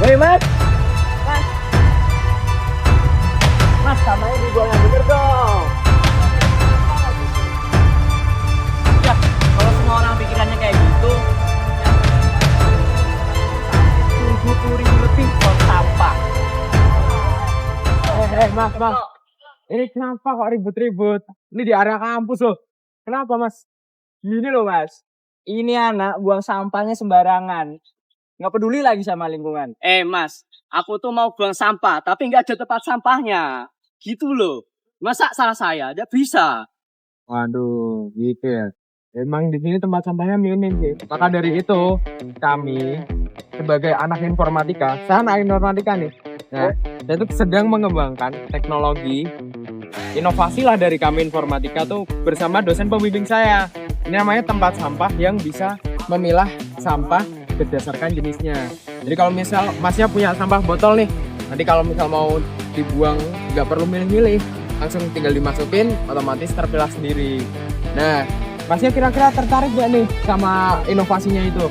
Woi mas, mas, mas sampahnya dibuang yang bener dong. Ya, kalau semua orang pikirannya kayak gitu, 70.000 lebih buat sampah. Mas, ini kenapa kok ribut-ribut? Ini di area kampus loh. Kenapa mas? Gini loh mas, ini anak buang sampahnya sembarangan. Nggak peduli lagi sama lingkungan. Mas, aku tuh mau buang sampah, tapi nggak ada tempat sampahnya. Gitu loh. Masa salah saya? Nggak bisa. Waduh, gitu ya. Emang di sini tempat sampahnya minim sih. Maka dari itu, kami sebagai anak informatika, saya anak informatika nih. Nah, saya tuh sedang mengembangkan teknologi inovasi lah dari kami informatika tuh bersama dosen pembimbing saya. Ini namanya tempat sampah yang bisa memilah sampah berdasarkan jenisnya. Jadi kalau misal masnya punya sampah botol nih, nanti kalau misal mau dibuang nggak perlu milih-milih, langsung tinggal dimasukin, otomatis terpilah sendiri. Nah, masnya kira-kira tertarik gak nih sama inovasinya itu?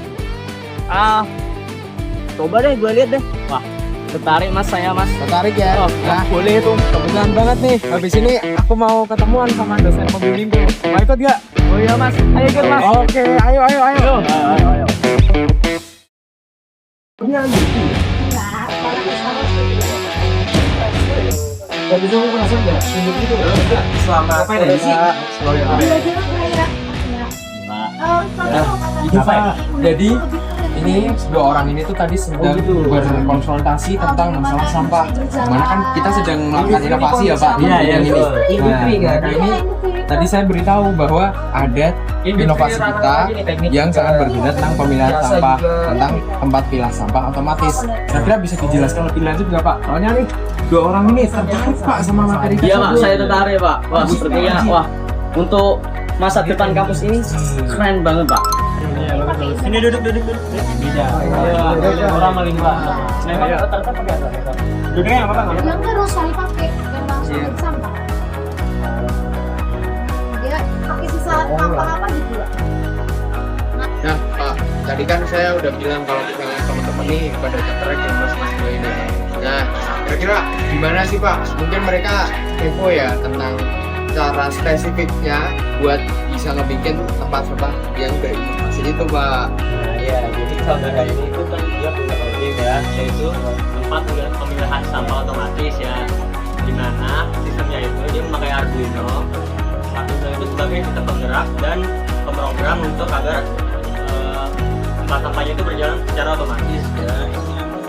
Coba deh gue lihat deh. Wah, tertarik mas saya mas. Tertarik ya? Oh, nah, boleh tuh. Kebetulan banget nih. Habis ini aku mau ketemuan sama dosen pembimbingku. Mau ikut gak? Oh iya mas, ayo ikut mas. Oke, ayo. Ayo. Selama apa ya sih? Jadi ini dua orang ini tuh tadi sedang berkonsultasi tentang masalah sampah. Mana kan kita sedang melakukan inovasi ya Pak. Iya. Nah, ini tadi saya beritahu bahwa ada inovasi kita yang sangat berguna tentang pemilihan sampah, tentang tempat pilah sampah otomatis. Kira-kira bisa dijelaskan lebih lanjut nggak Pak? Soalnya nih dua orang ini tertarik Pak sama materi tersebut. Iya Pak, saya tertarik Pak. Wah, sepertinya wah untuk masa depan kampus ini keren banget Pak. Ini duduk. Iya. Orang melimpah. Duduknya apa Pak? Yang terus saya pakai yang langsung sampah. Dia pakai sisa sampah apa gitu ya? Nah Pak, tadi kan saya udah bilang kalau misalnya teman-teman nih pada tertarik dengan mas-mas gue ini. Nah, kira-kira gimana sih Pak? Mungkin mereka kepo ya tentang cara spesifiknya buat bisa ngebikin tempat sampah yang berinovasi itu Pak. Nah, ya, jadi saudara ini itu kan dia punya proyek ya, yaitu tempat pemilihan sampah otomatis ya, di mana sistemnya itu dia memakai Arduino. Arduino itu sebagai sistem penggerak dan pemrogram untuk agar tempat sampahnya itu berjalan secara otomatis ya.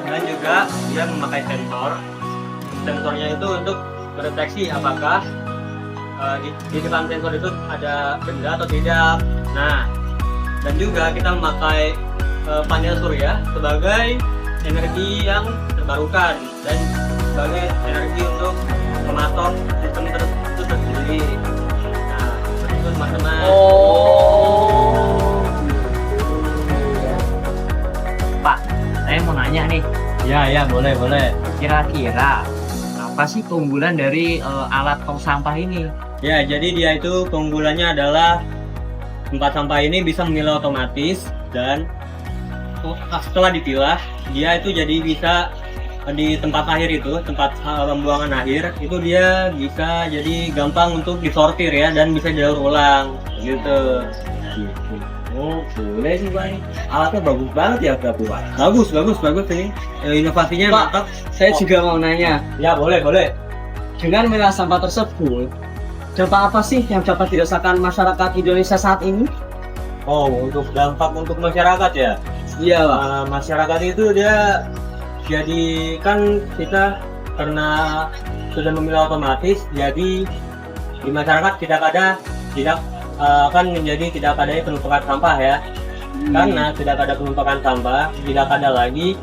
Dan juga dia memakai sensor. Sensornya itu untuk mendeteksi apakah di depan sensor itu ada benda atau tidak. Nah, dan juga kita memakai panel surya sebagai energi yang terbarukan dan sebagai energi untuk memantau sistem itu sendiri. Nah, seperti itu teman-teman. Pak, saya mau nanya nih. Ya, boleh. Kira-kira apa sih keunggulan dari alat tong sampah ini? Ya, jadi dia itu keunggulannya adalah tempat sampah ini bisa memilah otomatis dan setelah dipilah dia itu jadi bisa di tempat akhir itu, tempat pembuangan akhir itu dia bisa jadi gampang untuk disortir ya dan bisa didaur ulang gitu. Oh, boleh sih Pak. Alatnya bagus banget ya berarti Pak. Bagus ini. Inovasinya Pak, mantap. saya juga mau nanya. Ya, boleh. Dengan memilah sampah tersebut, dampak apa sih yang dapat dirasakan masyarakat Indonesia saat ini? Oh, untuk dampak untuk masyarakat ya. Iya Pak. Masyarakat itu dia jadi kan kita karena sudah memilah otomatis, jadi di masyarakat tidak akan menjadi tidak adanya penumpukan sampah ya. Karena tidak ada penumpukan sampah, tidak ada lagi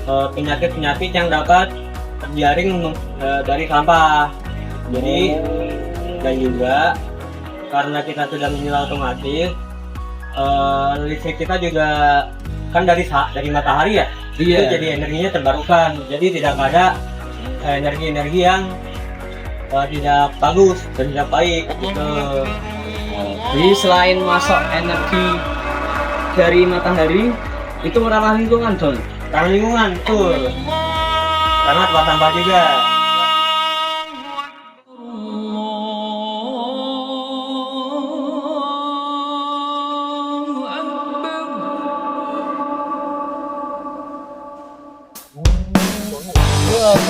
penyakit-penyakit yang dapat terjaring dari sampah. Jadi dan juga karena kita sudah memilah otomatis, listrik kita juga kan dari matahari ya. Iya. Itu jadi energinya terbarukan. Jadi tidak ada energi-energi yang tidak bagus dan tidak baik gitu. Jadi selain masuk energi dari matahari, itu meramah lingkungan Don. Ramah lingkungan, betul. Ramah tempat sampah juga.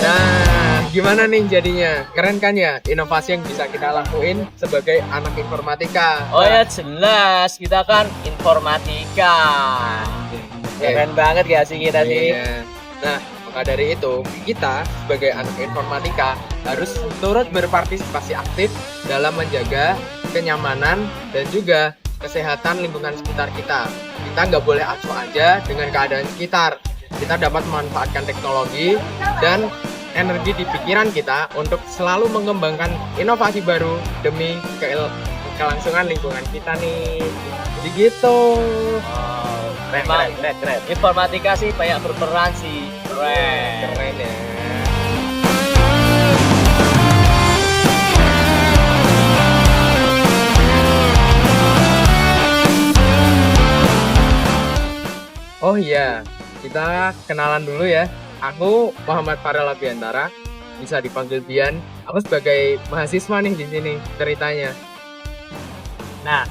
Nah, gimana nih jadinya? Keren kan ya inovasi yang bisa kita lakuin sebagai anak informatika. Oh ya jelas, kita kan informatika. Keren banget gak sih kita sih? Iya. Nah, maka dari itu kita sebagai anak informatika harus turut berpartisipasi aktif dalam menjaga kenyamanan dan juga kesehatan lingkungan sekitar kita. Kita nggak boleh acuh aja dengan keadaan sekitar. Kita dapat memanfaatkan teknologi dan energi di pikiran kita untuk selalu mengembangkan inovasi baru demi kelangsungan lingkungan kita nih. Jadi gitu. Keren. Informatika sih banyak berperan sih. Keren ya. Oh iya, kita kenalan dulu ya. Aku Muhammad Farel Abiantara, bisa dipanggil Bian. Aku sebagai mahasiswa nih di sini ceritanya. Nah,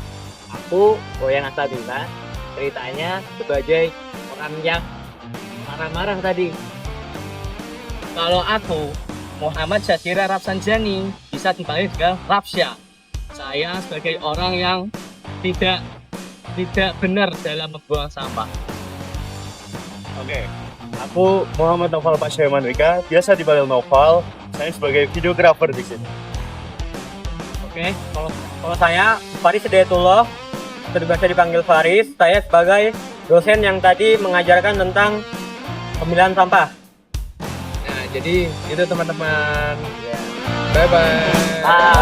aku Boyan Astabila, ceritanya sebagai orang yang marah-marah tadi. Kalau aku Muhammad Syakira Rapsanjani, bisa dipanggil juga Rapsya. Saya sebagai orang yang tidak benar dalam membuang sampah. Oke, aku Muhammad Noval Pasyaman Wika, biasa dipanggil Noval. Saya sebagai videografer di sini. Oke, kalau saya Faris Hidayatullah, biasa dipanggil Faris. Saya sebagai dosen yang tadi mengajarkan tentang pemilihan sampah. Nah, jadi itu teman-teman. Bye-bye. Bye.